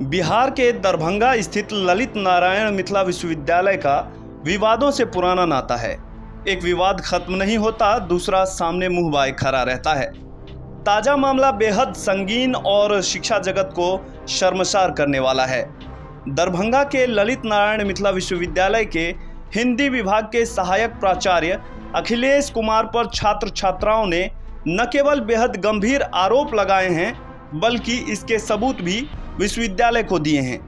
बिहार के दरभंगा स्थित ललित नारायण मिथिला विश्वविद्यालय का विवादों से पुराना नाता है। एक विवाद खत्म नहीं होता, दूसरा सामने मुंह बाए खड़ा रहता है। ताजा मामला बेहद संगीन और शिक्षा जगत को शर्मसार करने वाला है। दरभंगा के ललित नारायण मिथिला विश्वविद्यालय के हिंदी विभाग के सहायक प्राचार्य अखिलेश कुमार पर छात्र छात्राओं ने न केवल बेहद गंभीर आरोप लगाए हैं, बल्कि इसके सबूत भी विश्वविद्यालय को दिए हैं।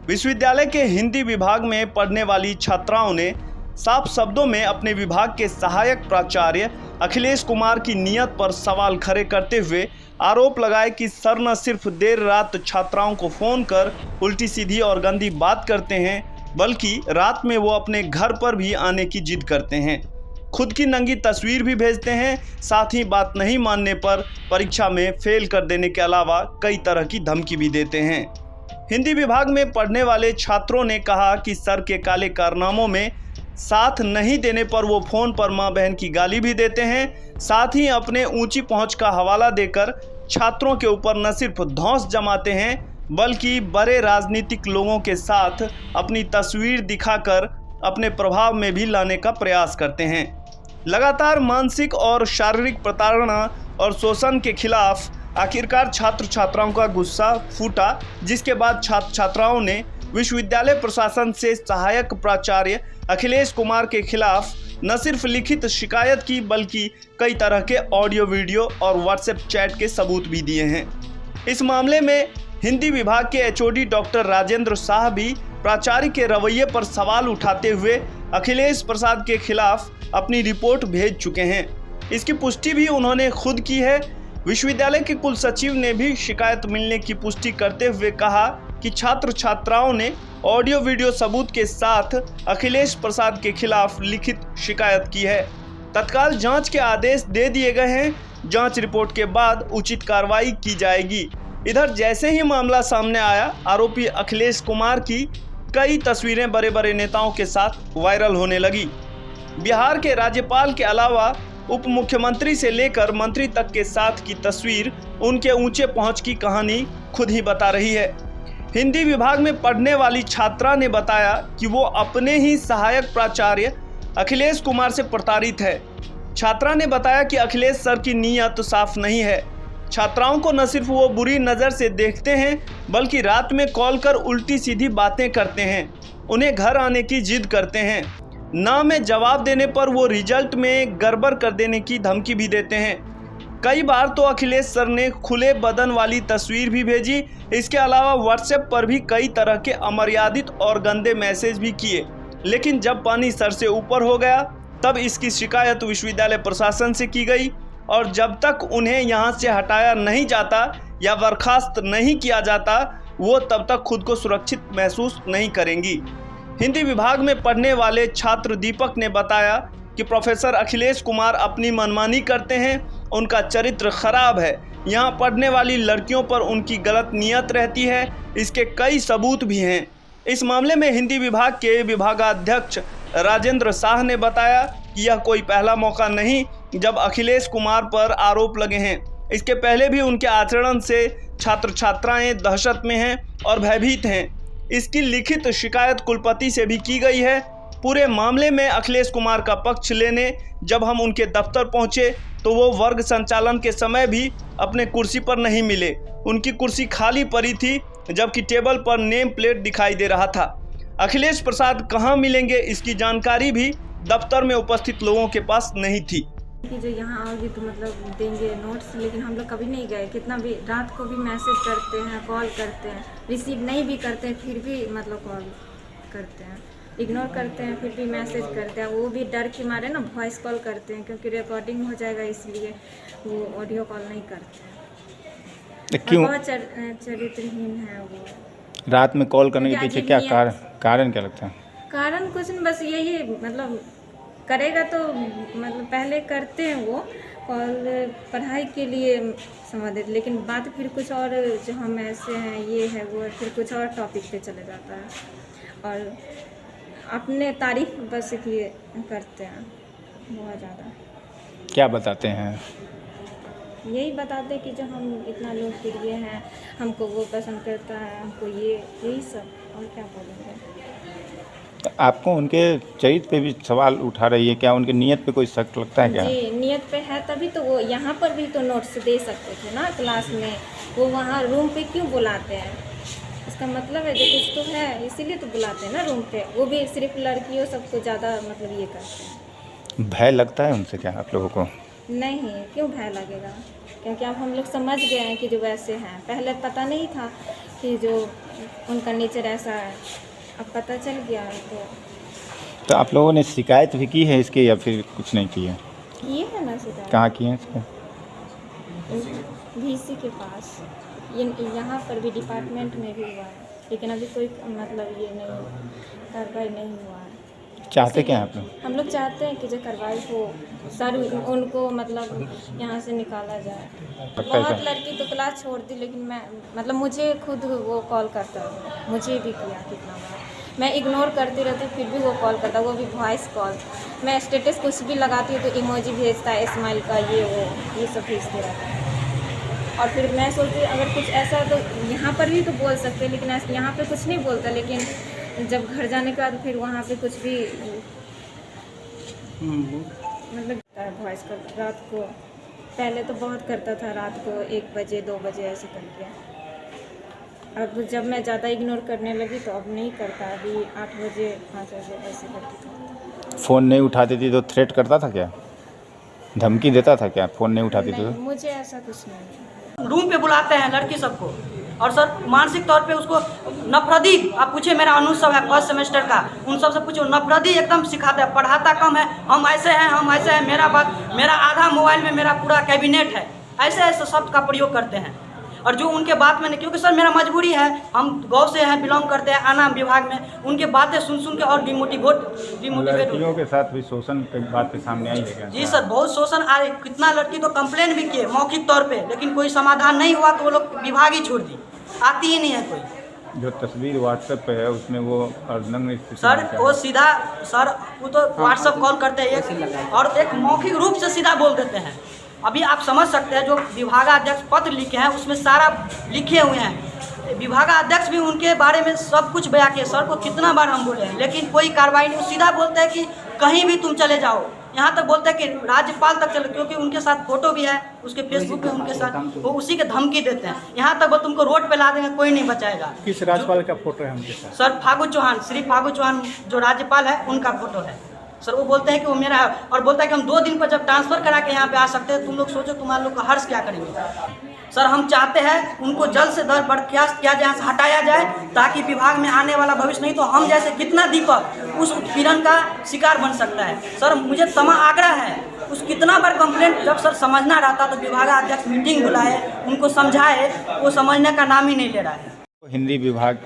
विश्वविद्यालय के हिंदी विभाग में पढ़ने वाली छात्राओं ने साफ शब्दों में अपने विभाग के सहायक प्राचार्य अखिलेश कुमार की नीयत पर सवाल खड़े करते हुए आरोप लगाए कि सर न सिर्फ देर रात छात्राओं को फ़ोन कर उल्टी सीधी और गंदी बात करते हैं, बल्कि रात में वो अपने घर पर भी आने की जिद करते हैं। खुद की नंगी तस्वीर भी भेजते हैं। साथ ही बात नहीं मानने पर परीक्षा में फेल कर देने के अलावा कई तरह की धमकी भी देते हैं। हिंदी विभाग में पढ़ने वाले छात्रों ने कहा कि सर के काले कारनामों में साथ नहीं देने पर वो फ़ोन पर मां बहन की गाली भी देते हैं। साथ ही अपने ऊंची पहुंच का हवाला देकर छात्रों के ऊपर न सिर्फ धौंस जमाते हैं, बल्कि बड़े राजनीतिक लोगों के साथ अपनी तस्वीर दिखाकर अपने प्रभाव में भी लाने का प्रयास करते हैं। लगातार मानसिक और शारीरिक प्रताड़ना और शोषण के खिलाफ आखिरकार छात्र छात्राओं का गुस्सा फूटा, जिसके बाद छात्र छात्राओं ने विश्वविद्यालय प्रशासन से सहायक प्राचार्य अखिलेश कुमार के खिलाफ न सिर्फ लिखित शिकायत की, बल्कि कई तरह के ऑडियो वीडियो और व्हाट्सएप चैट के सबूत भी दिए हैं। इस मामले में हिंदी विभाग के एचओडी डॉक्टर राजेंद्र शाह भी प्राचार्य के रवैये पर सवाल उठाते हुए अखिलेश प्रसाद के खिलाफ अपनी रिपोर्ट भेज चुके हैं। इसकी पुष्टि भी उन्होंने खुद की है। विश्वविद्यालय के कुल सचिव ने भी शिकायत मिलने की पुष्टि करते हुए कहा कि छात्र छात्राओं ने ऑडियो वीडियो सबूत के साथ अखिलेश प्रसाद के खिलाफ लिखित शिकायत की है। तत्काल जांच के आदेश दे दिए गए हैं। जांच रिपोर्ट के बाद उचित कार्रवाई की जाएगी। इधर जैसे ही मामला सामने आया, आरोपी अखिलेश कुमार की कई तस्वीरें बड़े बड़े नेताओं के साथ वायरल होने लगी। बिहार के राज्यपाल के अलावा उप मुख्यमंत्री से लेकर मंत्री तक के साथ की तस्वीर उनके ऊंचे पहुंच की कहानी खुद ही बता रही है। हिंदी विभाग में पढ़ने वाली छात्रा ने बताया कि वो अपने ही सहायक प्राचार्य अखिलेश कुमार से प्रताड़ित है। छात्रा ने बताया कि अखिलेश सर की नीयत साफ नहीं है। छात्राओं को न सिर्फ वो बुरी नज़र से देखते हैं, बल्कि रात में कॉल कर उल्टी सीधी बातें करते हैं, उन्हें घर आने की जिद करते हैं। ना में जवाब देने पर वो रिजल्ट में गड़बड़ कर देने की धमकी भी देते हैं। कई बार तो अखिलेश सर ने खुले बदन वाली तस्वीर भी भेजी। इसके अलावा व्हाट्सएप पर भी कई तरह के अमर्यादित और गंदे मैसेज भी किए। लेकिन जब पानी सर से ऊपर हो गया, तब इसकी शिकायत विश्वविद्यालय प्रशासन से की गई और जब तक उन्हें यहाँ से हटाया नहीं जाता या बर्खास्त नहीं किया जाता, वो तब तक खुद को सुरक्षित महसूस नहीं करेंगी। हिंदी विभाग में पढ़ने वाले छात्र दीपक ने बताया कि प्रोफेसर अखिलेश कुमार अपनी मनमानी करते हैं, उनका चरित्र खराब है। यहाँ पढ़ने वाली लड़कियों पर उनकी गलत नीयत रहती है। इसके कई सबूत भी हैं। इस मामले में हिंदी विभाग के विभागाध्यक्ष राजेंद्र शाह ने बताया कि यह कोई पहला मौका नहीं जब अखिलेश कुमार पर आरोप लगे हैं। इसके पहले भी उनके आचरण से छात्र छात्राएं दहशत में हैं और भयभीत हैं। इसकी लिखित शिकायत कुलपति से भी की गई है। पूरे मामले में अखिलेश कुमार का पक्ष लेने जब हम उनके दफ्तर पहुंचे तो वो वर्ग संचालन के समय भी अपने कुर्सी पर नहीं मिले। उनकी कुर्सी खाली पड़ी थी, जबकि टेबल पर नेम प्लेट दिखाई दे रहा था। अखिलेश प्रसाद कहाँ मिलेंगे, इसकी जानकारी भी दफ्तर में उपस्थित लोगों के पास नहीं थी। कि जो यहाँ आओगे तो मतलब देंगे नोट्स, लेकिन हम लोग कभी नहीं गए। कितना भी रात को भी मैसेज करते हैं, कॉल करते हैं, रिसीव नहीं भी करते हैं, फिर भी मतलब कॉल करते हैं, इग्नोर करते हैं, फिर भी मैसेज करते हैं। वो भी डर के मारे ना वॉइस कॉल करते हैं, क्योंकि रिकॉर्डिंग हो जाएगा, इसलिए वो ऑडियो कॉल नहीं करते हैं। क्यों? बहुत चरित्रहीन है वो। रात में कॉल करने के पीछे क्या कारण क्या लगता है? कारण कुछ नहीं, बस यही मतलब करेगा तो मतलब पहले करते हैं वो कॉल पढ़ाई के लिए समझ देते, लेकिन बात फिर कुछ और, जो हम ऐसे हैं ये है वो है, फिर कुछ और टॉपिक पे चले जाता है और अपने तारीफ बस किए करते हैं बहुत ज़्यादा। क्या बताते हैं? यही बताते कि जो हम इतना लोकप्रिय हैं, हमको वो पसंद करता है, हमको ये यही सब, और क्या बोलेंगे। तो आपको उनके चरित्र पे भी सवाल उठा रही है, क्या उनकी नीयत पे कोई शक लगता है क्या? जी, नियत पे है तभी तो वो यहाँ पर भी तो नोट्स दे सकते थे ना क्लास में, वो वहाँ रूम पे क्यों बुलाते हैं? इसका मतलब है जो कुछ तो है, इसीलिए तो बुलाते हैं ना रूम पे, वो भी सिर्फ लड़कियों सबको ज़्यादा मतलब ये करते हैं। भय लगता है उनसे क्या आप लोगों को? नहीं, क्यों भय लगेगा, क्योंकि अब हम लोग समझ गए हैं कि जो वैसे हैं, पहले पता नहीं था कि जो उनका नेचर ऐसा है, अब पता चल गया है। तो आप लोगों ने शिकायत भी की है इसकी या फिर कुछ नहीं की है? ये है ना शिकायत कहाँ की है इसको? VC के पास, ये यहाँ पर भी डिपार्टमेंट में भी हुआ है, लेकिन अभी कोई मतलब ये नहीं कार्रवाई नहीं हुआ है। चाहते क्या हैं आप लोग? हम लोग चाहते हैं कि जो कार्रवाई हो, सर उनको मतलब यहाँ से निकाला जाए। बहुत लड़की तो क्लास छोड़ दी, लेकिन मैं मतलब मुझे खुद वो कॉल करता है, मुझे भी किया कितना बार, मैं इग्नोर करती रहती फिर भी वो कॉल करता, वो भी वॉइस कॉल। मैं स्टेटस कुछ भी लगाती हूँ तो इमोजी भेजता है, स्माइल का ये वो ये सब भेजते रहता है। और फिर मैं सोचती अगर कुछ ऐसा तो यहाँ पर भी तो बोल सकते, लेकिन यहाँ पे कुछ नहीं बोलता, लेकिन जब घर जाने के बाद फिर वहाँ पे कुछ भी मतलब वॉइस कॉल रात को, पहले तो बहुत करता था, रात को 1 बजे 2 बजे ऐसे करके। अब जब मैं ज़्यादा इग्नोर करने लगी तो अब नहीं करता, अभी 8 बजे 5 बजे ऐसे करके करता। फ़ोन नहीं उठाती थी तो थ्रेट करता था क्या? धमकी देता था क्या फ़ोन नहीं उठाती थी नहीं, तो? मुझे ऐसा कुछ नहीं। रूम पे बुलाते हैं लड़की सबको, और सर मानसिक तौर पे उसको नफरती, आप पूछे मेरा अनुज सब है फर्स्ट सेमेस्टर का, उन सब से पूछो, नफरती एकदम सिखाता है, पढ़ाता कम है, हम ऐसे हैं हम ऐसे हैं, मेरा आधा मोबाइल में मेरा पूरा कैबिनेट है, ऐसे ऐसे शब्द का प्रयोग करते हैं। और जो उनके बात में, क्योंकि सर मेरा मजबूरी है, हम गाँव से हैं, बिलोंग करते हैं, आना विभाग में, उनके बातें सुन के और डिमोटिवेट लड़कियों के साथ भी शोषण की बात सामने आई है क्या? जी सर, बहुत शोषण आ रही, कितना लड़की तो कंप्लेन भी किए मौखिक तौर पे, लेकिन कोई समाधान नहीं हुआ तो वो लोग विभाग ही छोड़ दी, आती ही नहीं है कोई। जो तस्वीर व्हाट्सएप पे है उसमें वो अर्धनग्न स्थिति सर में क्या वो है? सीधा, सर वो तो व्हाट्सएप कॉल करते हैं और एक मौखिक रूप से सीधा बोल देते हैं। अभी आप समझ सकते हैं, जो विभागाध्यक्ष पत्र लिखे हैं उसमें सारा लिखे हुए हैं, विभागाध्यक्ष भी उनके बारे में सब कुछ बयां किए, सर को कितना बार हम बोले हैं, लेकिन कोई कार्रवाई नहीं। सीधा बोलते हैं कि कहीं भी तुम चले जाओ, यहाँ तक बोलते हैं कि राज्यपाल तक चले, क्योंकि उनके साथ फोटो भी है उसके फेसबुक पे, उनके साथ वो उसी के धमकी देते हैं। यहाँ तक वो तुमको रोड पे ला देंगे, कोई नहीं बचाएगा। किस राज्यपाल का फोटो है उनके साथ? सर फागू चौहान, श्री फागू चौहान जो राज्यपाल है उनका फोटो है सर। वो बोलते हैं कि वो मेरा है, और बोलता है कि हम 2 दिन पर जब ट्रांसफ़र करा के यहाँ पे आ सकते हैं, तुम लोग सोचो तुम्हारे लोग का हर्ष क्या करेंगे। सर हम चाहते हैं उनको जल्द से जल्द बर्खास्त किया जाए, यहाँ से हटाया जाए, ताकि विभाग में आने वाला भविष्य, नहीं तो हम जैसे कितना दीपक उस उत्पीड़न का शिकार बन सकता है। सर मुझे तमा आग्रह है, उस कितना बार कंप्लेंट, जब सर समझना रहता तो विभागाध्यक्ष मीटिंग बुलाए, उनको समझाए, वो समझने का नाम ही नहीं ले रहा है। हिंदी विभाग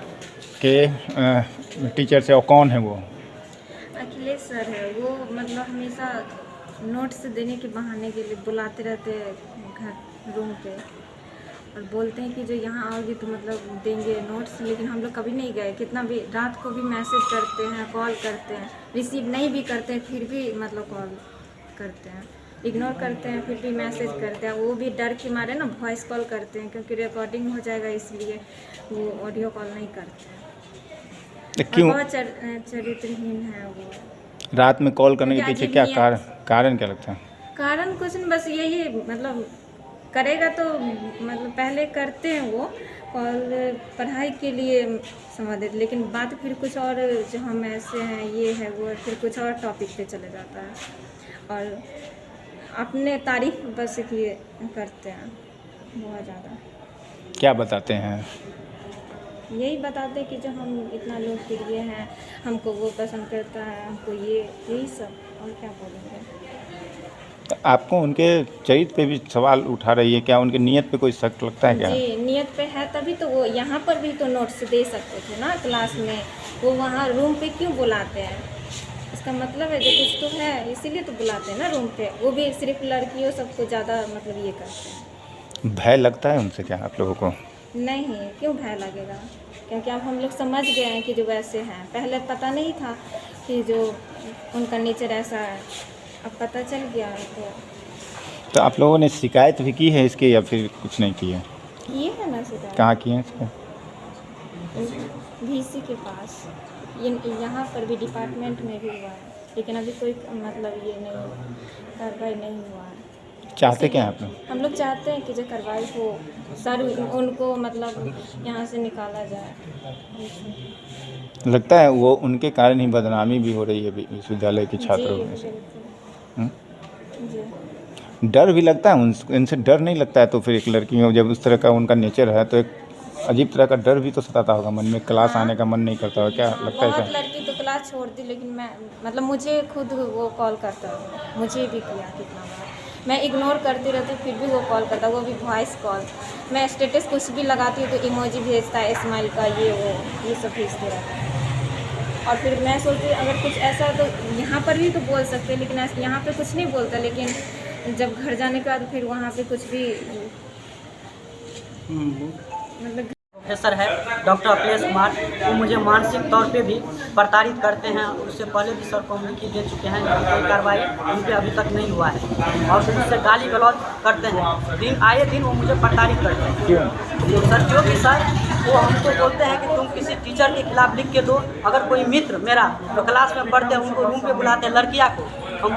के टीचर से, और कौन है वो? अखिलेश सर है वो, मतलब हमेशा नोट्स देने के बहाने के लिए बुलाते रहते हैं घर रूम पे, और बोलते हैं कि जो यहाँ आओगे तो मतलब देंगे नोट्स, लेकिन हम लोग कभी नहीं गए। कितना भी रात को भी मैसेज करते हैं, कॉल करते हैं, रिसीव नहीं भी करते हैं फिर भी मतलब कॉल करते हैं, इग्नोर करते हैं फिर भी मैसेज करते हैं। वो भी डर के मारे ना वॉइस कॉल करते हैं, क्योंकि रिकॉर्डिंग हो जाएगा इसलिए वो ऑडियो कॉल नहीं करते हैं। क्यों? बहुत चरित्रहीन है वो। रात में कॉल करने के क्योंकि पीछे क्या अजीब कारण क्या लगता है? कारण कुछ नहीं, बस यही मतलब करेगा तो मतलब पहले करते हैं वो कॉल पढ़ाई के लिए समझ देते, लेकिन बात फिर कुछ और, जो हम ऐसे हैं ये है वो है, फिर कुछ और टॉपिक पे चले जाता है, और अपने तारीफ बस किए करते हैं बहुत ज़्यादा। क्या बताते हैं? यही बताते कि जो हम इतना लोकप्रिय हैं, हमको वो पसंद करता है, हमको ये यही सब, और क्या बोलेंगे। तो आपको उनके चरित्र पे भी सवाल उठा रही है, क्या उनकी नीयत पे कोई शक लगता है क्या? जी, नियत पे है तभी तो वो यहाँ पर भी तो नोट्स दे सकते थे ना क्लास में, वो वहाँ रूम पे क्यों बुलाते हैं? इसका मतलब है जो कुछ तो है, इसीलिए तो बुलाते हैं ना रूम पे, वो भी सिर्फ लड़कियों सबको ज़्यादा मतलब ये करते हैं। भय लगता है उनसे क्या आप लोगों को? नहीं, क्यों भय लगेगा, क्योंकि अब हम लोग समझ गए हैं कि जो वैसे हैं, पहले पता नहीं था कि जो उनका नेचर ऐसा है, अब पता चल गया है। तो आप लोगों ने शिकायत भी की है इसकी या फिर कुछ नहीं की है? ये है ना शिकायत कहाँ की है इसका? VC के पास, ये यहाँ पर भी डिपार्टमेंट में भी हुआ है, लेकिन अभी कोई मतलब ये नहीं कार्रवाई नहीं हुआ है। चाहते क्या हैं आप लोग? हम लोग चाहते हैं कि जो कार्रवाई हो, सर उनको मतलब यहाँ से निकाला जाए। लगता है वो उनके कारण ही बदनामी भी हो रही है विश्वविद्यालय के छात्रों जी, में से। बिल्कुल। जी। डर भी लगता है इनसे डर नहीं लगता है? तो फिर एक लड़की में जब उस तरह का उनका नेचर है तो एक अजीब तरह का डर भी तो सताता होगा मन में, क्लास आने का मन नहीं करता होगा, क्या लगता है? बहुत क्या लड़की तो क्लास छोड़ दी, लेकिन मैं मतलब मुझे खुद वो कॉल करता है, मुझे भी किया कितना बार, मैं इग्नोर करती रहती फिर भी वो कॉल करता, वो भी वॉइस कॉल। मैं स्टेटस कुछ भी लगाती हूँ तो इमोजी भेजता है, स्माइल का ये सब भेजते रहता है। और फिर मैं सोचती अगर कुछ ऐसा तो यहाँ पर भी तो बोल सकते, लेकिन यहाँ पे कुछ नहीं बोलता, लेकिन जब घर जाने के बाद फिर वहाँ पे कुछ भी मतलब। प्रोफेसर है डॉक्टर अखिलेश कुमार, वो मुझे मानसिक तौर पे भी प्रताड़ित करते हैं। उससे पहले भी सर को हम लिखित दे चुके हैं, कोई कार्रवाई उन पर अभी तक नहीं हुआ है और फिर उससे गाली गलौज करते हैं। दिन आए दिन वो मुझे प्रताड़ित करते हैं। क्यों? सर क्योंकि सर वो हमको बोलते हैं कि तुम किसी टीचर के खिलाफ लिख के दो। अगर कोई मित्र मेरा जो क्लास में पढ़ते हैं उनको रूम पे बुलाते हैं, लड़कियाँ को, हम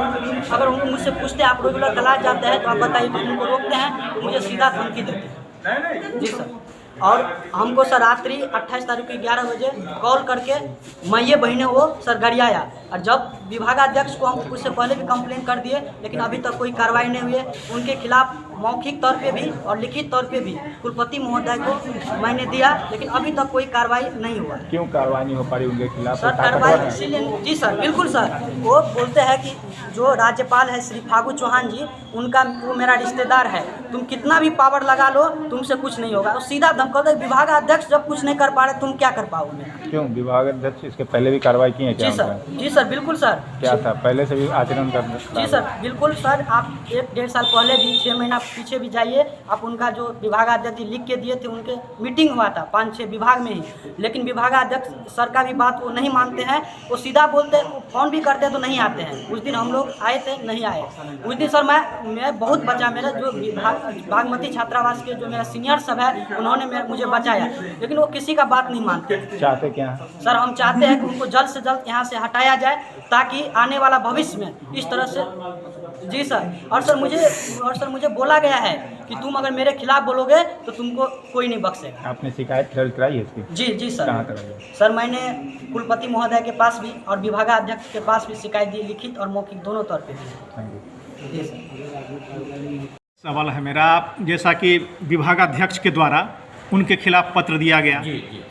अगर उनको मुझसे पूछते हैं आप रेगुलर क्लास जाते हैं तो आप बताइए, तो उनको रोकते हैं, मुझे सीधा धमकी देते हैं। जी सर। और हमको सर रात्रि 28 तारीख को 11 बजे कॉल करके मैये बहने वो सर गरियाया, और जब विभागाध्यक्ष को हम उससे पहले भी कंप्लेन कर दिए, लेकिन अभी तक कोई कार्रवाई नहीं हुई है। उनके खिलाफ मौखिक तौर पे भी और लिखित तौर पे भी कुलपति महोदय को मैंने दिया, लेकिन अभी तक कोई कार्रवाई नहीं हुआ। क्यों कार्रवाई नहीं हो पा रही उनके खिलाफ? सर कार्रवाई इसीलिए, जी सर बिल्कुल सर, वो बोलते हैं कि जो राज्यपाल है श्री फागू चौहान जी, उनका वो मेरा रिश्तेदार है, तुम कितना भी पावर लगा लो तुमसे कुछ नहीं होगा। और सीधा धमकाते विभाग अध्यक्ष जब कुछ नहीं कर पा रहे तुम क्या कर पाओगे? क्यों? विभाग अध्यक्ष इसके पहले भी कार्रवाई की है क्या? जी सर बिल्कुल सर। क्या था पहले से भी आचरण कर? जी सर बिल्कुल सर, आप 1-1.5 साल पहले भी 6 महीना पीछे भी जाइए, आप उनका जो विभागाध्यक्ष लिख के दिए थे, उनके मीटिंग हुआ था 5-6 विभाग में ही, लेकिन विभागाध्यक्ष सर का भी बात वो नहीं मानते हैं। वो सीधा बोलते हैं, वो फोन भी करते हैं तो नहीं आते हैं। उस दिन हम लोग आए थे, नहीं आए उस दिन सर। मैं बहुत बचा, मेरा जो बागमती छात्रावास के जो मेरा सीनियर सब है उन्होंने मुझे बचाया, लेकिन वो किसी का बात नहीं मानते। चाहते क्या सर हम चाहते हैं कि उनको जल्द से जल्द यहाँ से हटाया जाए, ताकि आने वाला भविष्य में इस तरह से। जी सर। और सर मुझे बोला गया है कि तुम अगर मेरे खिलाफ बोलोगे तो तुमको कोई नहीं बख्शेगा। आपने शिकायत दर्ज कराई है इसकी? जी सर। कहाँ कराई? सर मैंने कुलपति महोदय के पास भी और विभागाध्यक्ष के पास भी शिकायत दी, लिखित और मौखिक दोनों तौर पे दी। जी सर। सवाल है मेरा, जैसा कि विभागाध्यक्ष के द्वारा उनके खिलाफ पत्र दिया गया,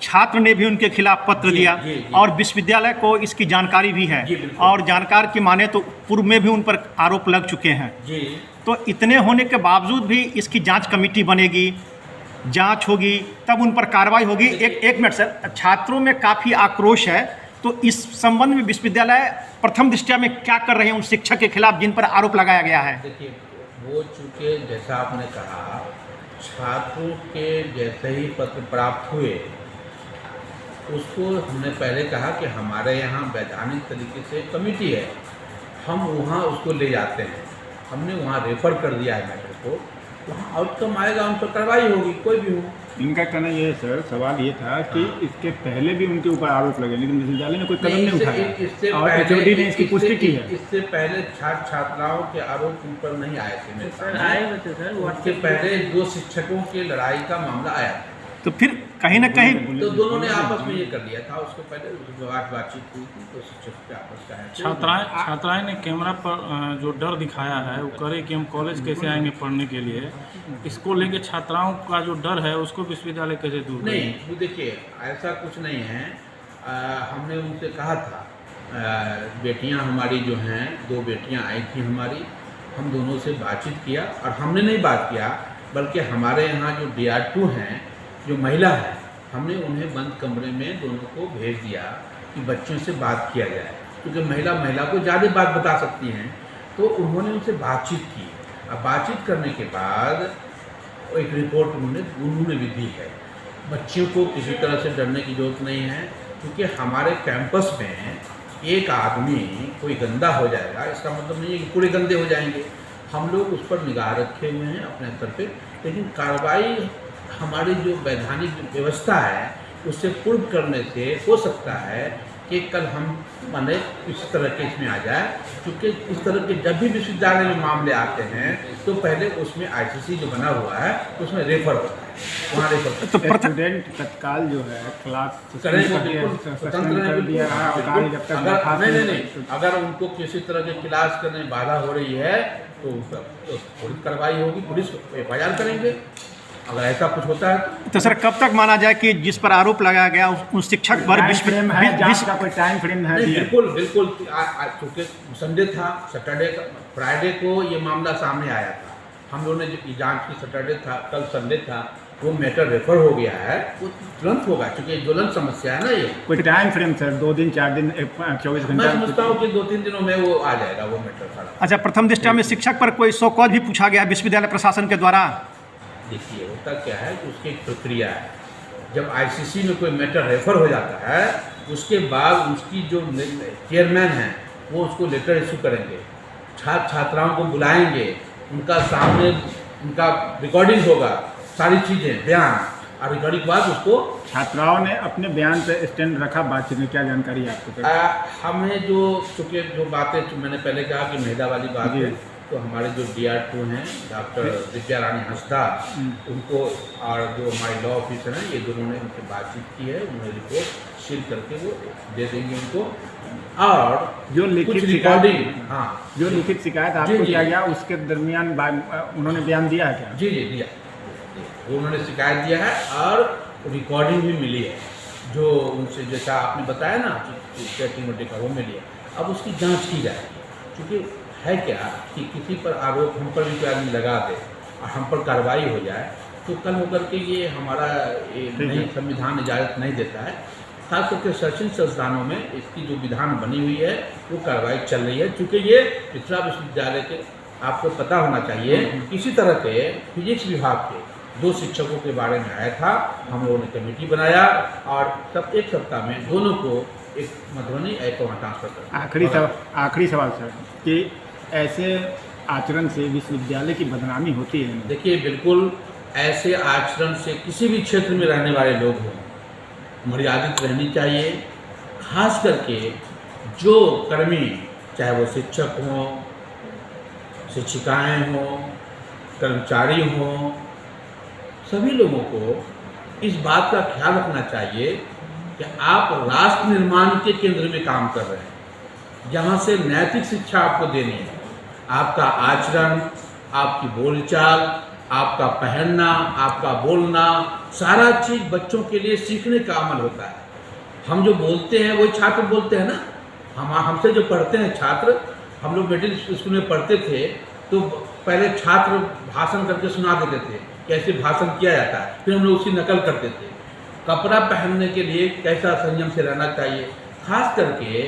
छात्र ने भी उनके खिलाफ पत्र दिया और विश्वविद्यालय को इसकी जानकारी भी है, और जानकार की माने तो पूर्व में भी उन पर आरोप लग चुके हैं। तो इतने होने के बावजूद भी इसकी जांच कमेटी बनेगी, जांच होगी, तब उन पर कार्रवाई होगी। एक मिनट सर, छात्रों में काफ़ी आक्रोश है, तो इस संबंध में विश्वविद्यालय प्रथम दृष्टया में क्या कर रहे हैं उन शिक्षक के खिलाफ जिन पर आरोप लगाया गया है? देखिए, वो चूँकि जैसा आपने कहा, छात्रों के जैसे ही पत्र प्राप्त हुए, उसको हमने पहले कहा कि हमारे यहाँ वैधानिक तरीके से कमेटी है, हम वहाँ उसको ले जाते हैं। हमने वहाँ रेफर कर दिया है मैटर को, वहाँ आउटकम आएगा, उन पर कार्रवाई होगी, कोई भी हो। इनका कहना ये है सर, सवाल ये था कि इसके पहले भी उनके ऊपर आरोप लगे, लेकिन विश्वविद्यालय ने कोई कदम नहीं उठाया और एचओडी ने इसकी पुष्टि की है। इससे पहले छात्राओं के आरोप उन पर नहीं आए थे मेरे सामने। उससे पहले 2 शिक्षकों की लड़ाई का मामला आया था, तो फिर कहीं ना कहीं तो दोनों ने आपस में ये कर लिया था। उसके पहले बातचीत हुई थी, तो शिक्षक के आपस का छात्राएं ने कैमरा पर जो डर दिखाया है वो करे कि हम कॉलेज कैसे आएंगे पढ़ने के लिए, इसको लेके छात्राओं का जो डर है उसको विश्वविद्यालय कैसे दूर करें? नहीं, वो देखिए ऐसा कुछ नहीं है। हमने उनसे कहा था, बेटियां हमारी जो हैं, 2 बेटियां आई थी हमारी, हम दोनों से बातचीत किया, और हमने नहीं बात किया बल्कि हमारे यहाँ जो DR2 हैं, जो महिला है, हमने उन्हें बंद कमरे में दोनों को भेज दिया कि बच्चों से बात किया जाए, क्योंकि महिला को ज़्यादा बात बता सकती हैं। तो उन्होंने उनसे बातचीत की। अब बातचीत करने के बाद एक रिपोर्ट उन्होंने भी दी है। बच्चियों को किसी तरह से डरने की ज़रूरत नहीं है, क्योंकि हमारे कैंपस में एक आदमी कोई गंदा हो जाएगा, इसका मतलब नहीं है कि पूरे गंदे हो जाएंगे। हम लोग उस पर निगाह रखे हुए हैं अपने स्तर पे, लेकिन कार्रवाई हमारी जो वैधानिक व्यवस्था है उससे पूर्व करने से हो सकता है कि कल हम माने इस तरह के इसमें आ जाए, क्योंकि इस तरह के जब भी विश्वविद्यालय में मामले आते हैं तो पहले उसमें आईसीसी जो बना हुआ है उसमें रेफर होता है, वहाँ रेफर होता है। तो प्रथम स्टूडेंट तत्काल जो है क्लास करेंगे बिल्कुल स्वतंत्र है, बिल्कुल। नहीं, अगर उनको किसी तरह के क्लास करने में बाधा हो रही है तो पुलिस कार्रवाई होगी, पुलिस एफआईआर करेंगे अगर ऐसा कुछ होता है। तो सर कब तक माना जाए कि जिस पर आरोप लगाया गया उस शिक्षक पर कोई टाइम फ्रेम है? नहीं, बिल्कुल बिल्कुल, चूँकि संडे था, सैटरडे फ्राइडे को ये मामला सामने आया था, हम लोगों ने जो जांच की, सैटरडे था, कल संडे था, वो मैटर रेफर हो गया है, वो तुरंत होगा, क्योंकि ज्वलन समस्या है ना ये। कोई टाइम फ्रेम सर, 2 दिन 4 दिन 24 घंटा? मैं समझता हूँ कि 2-3 दिनों में वो आ जाएगा वो मैटर सारा। अच्छा, प्रथम दृष्टया में शिक्षक पर कोई सौ कॉज भी पूछा गया विश्वविद्यालय प्रशासन के द्वारा? देखिए होता क्या है कि उसकी एक प्रक्रिया है, जब आईसीसी में कोई मैटर रेफर हो जाता है उसके बाद उसकी जो चेयरमैन है वो उसको लेटर इशू करेंगे, छात्र छात्राओं को बुलाएंगे, उनका सामने उनका रिकॉर्डिंग होगा, सारी चीज़ें बयान, और रिकॉर्डिंग के बाद उसको छात्राओं ने अपने बयान पे स्टैंड रखा। बातचीत में क्या जानकारी है आपको? हमें जो चूँकि जो बातें मैंने पहले कहा कि महिला वाली बात है, तो हमारे जो DR2 हैं डॉक्टर दिव्या रानी हंसदा, उनको और जो हमारे लॉ ऑफिसर हैं, ये दोनों ने उनसे बातचीत की है, उन्हें रिपोर्ट सील करके वो दे देंगे उनको। और जो लिखित रिकॉर्डिंग, हाँ, जो लिखित शिकायत आपको किया गया उसके दरमियान उन्होंने बयान दिया है क्या? जी दिया, उन्होंने शिकायत दिया है और रिकॉर्डिंग भी मिली है, जो उनसे जैसा आपने बताया ना चैटिंग वोटिंग का, वो मिली है। अब उसकी जांच की जाएगी, क्योंकि है क्या कि किसी पर आरोप हम पर भी कोई आदमी लगा दे और हम पर कार्रवाई हो जाए तो कल होकर के ये हमारा नई संविधान इजाज़त नहीं देता है। खास करके शैक्षणिक संस्थानों में इसकी जो विधान बनी हुई है वो कार्रवाई चल रही है, क्योंकि ये मिथिला विश्वविद्यालय के आपको पता होना चाहिए, इसी तरह के फिजिक्स विभाग के 2 शिक्षकों के बारे में आया था, हम लोगों ने कमेटी बनाया और सब एक सप्ताह में दोनों को एक मधुबनी एक वहाँ ट्रांसफर कर। आखिरी सवाल सर, कि ऐसे आचरण से विश्वविद्यालय की बदनामी होती है? देखिए बिल्कुल, ऐसे आचरण से किसी भी क्षेत्र में रहने वाले लोग हों मर्यादित रहनी चाहिए। खास करके जो कर्मी, चाहे वो शिक्षक हों, शिक्षिकाएं हों, कर्मचारी हों, सभी लोगों को इस बात का ख्याल रखना चाहिए कि आप राष्ट्र निर्माण के केंद्र में काम कर रहे हैं, जहाँ से नैतिक शिक्षा आपको देनी है। आपका आचरण, आपकी बोलचाल, आपका पहनना, आपका बोलना, सारा चीज़ बच्चों के लिए सीखने का अमल होता है। हम जो बोलते हैं वही छात्र बोलते हैं ना। हमसे जो पढ़ते हैं छात्र, हम लोग मिडिल स्कूल में पढ़ते थे तो पहले छात्र भाषण करके सुना देते थे, कैसे भाषण किया जाता है, फिर हम लोग उसकी नकल करते थे। कपड़ा पहनने के लिए कैसा संयम से रहना चाहिए। खास करके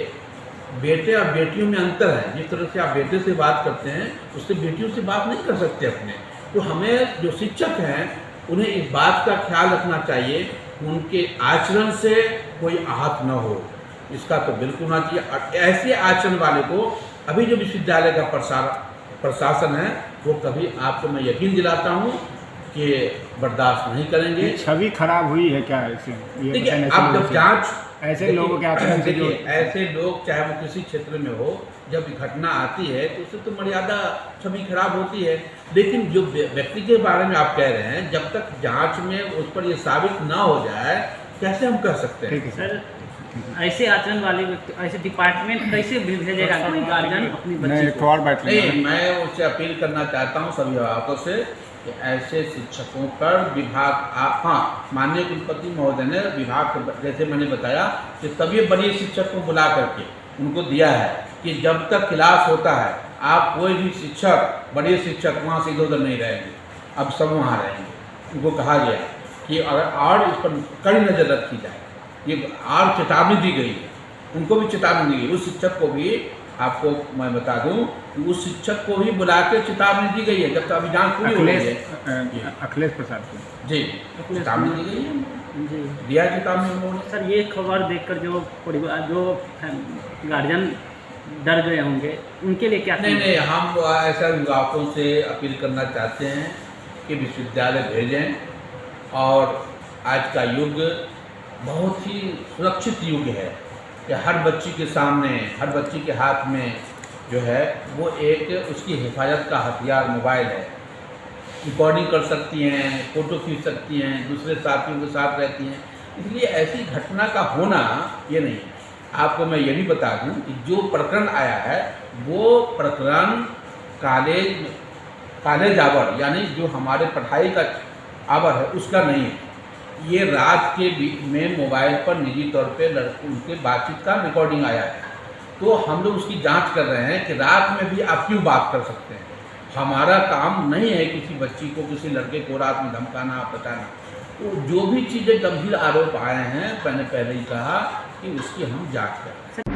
बेटे और बेटियों में अंतर है, जिस तरह से आप बेटे से बात करते हैं उससे बेटियों से बात नहीं कर सकते अपने। तो हमें जो शिक्षक हैं उन्हें इस बात का ख्याल रखना चाहिए कि उनके आचरण से कोई आहत न हो, इसका तो बिल्कुल होना चाहिए। और ऐसे आचरण वाले को अभी जो विश्वविद्यालय का प्रशासन है वो कभी आपको मैं यकीन दिलाता हूँ कि बर्दाश्त नहीं करेंगे। छवि खराब हुई है क्या ऐसे? देखिए, आप जब जांच ऐसे लोगों के आचरण से जो ऐसे लोग चाहे वो किसी क्षेत्र में हो, जब घटना आती है तो उससे तो मर्यादा छवि खराब होती है। लेकिन जो व्यक्ति के बारे में आप कह रहे हैं, जब तक जांच में उस पर ये साबित ना हो जाए कैसे हम कर सकते हैं? सर, ऐसे आचरण वाले व्यक्ति ऐसे डिपार्टमेंट कैसे भेजेगा कोई गार्जियन अपनी बच्ची को? नहीं, मैं उससे अपील करना चाहता हूँ सभी अभिभावकों से कि ऐसे शिक्षकों पर विभाग, आप, हाँ, माननीय कुलपति महोदय ने विभाग, जैसे मैंने बताया कि सभी बड़े शिक्षक को बुला करके उनको दिया है कि जब तक क्लास होता है आप कोई भी शिक्षक, बड़े शिक्षक वहाँ से इधर उधर नहीं रहेंगे, अब सब वहाँ रहेंगे। उनको कहा गया कि अगर और इस पर कड़ी नज़र रखी जाए, ये और चेतावनी दी गई है, उनको भी चेतावनी दी गई। उस शिक्षक को भी, आपको मैं बता दूं कि उस शिक्षक को भी बुला के चेतावनी दी गई है, जब तक अभी जांच पूरी हो गई है। अखिलेश प्रसाद को जी चेतावनी दी गई है, जी दिया चेतावनी उन्होंने। सर, ये खबर देखकर जो परिवार, जो गार्जियन डर गए होंगे, उनके लिए क्या नहीं नहीं, हम ऐसा अभिभावकों से अपील करना चाहते हैं कि विश्वविद्यालय भेजें। और आज का युग बहुत ही सुरक्षित युग है कि हर बच्ची के सामने, हर बच्ची के हाथ में जो है वो एक उसकी हिफाजत का हथियार मोबाइल है। रिकॉर्डिंग कर सकती हैं, फ़ोटो खींच सकती हैं, दूसरे साथियों के साथ रहती हैं, इसलिए ऐसी घटना का होना ये नहीं है। आपको मैं ये भी बता दूं कि जो प्रकरण आया है वो प्रकरण कॉलेज आवर यानी जो हमारे पढ़ाई का आवर है उसका नहीं है। ये रात के बीच में मोबाइल पर निजी तौर पे उनके बातचीत का रिकॉर्डिंग आया है, तो हम लोग उसकी जांच कर रहे हैं कि रात में भी आप क्यों बात कर सकते हैं। हमारा काम नहीं है किसी बच्ची को, किसी लड़के को रात में धमकाना, बताना। तो जो भी चीज़ें गंभीर आरोप आए हैं, मैंने पहले ही कहा कि उसकी हम जांच करें।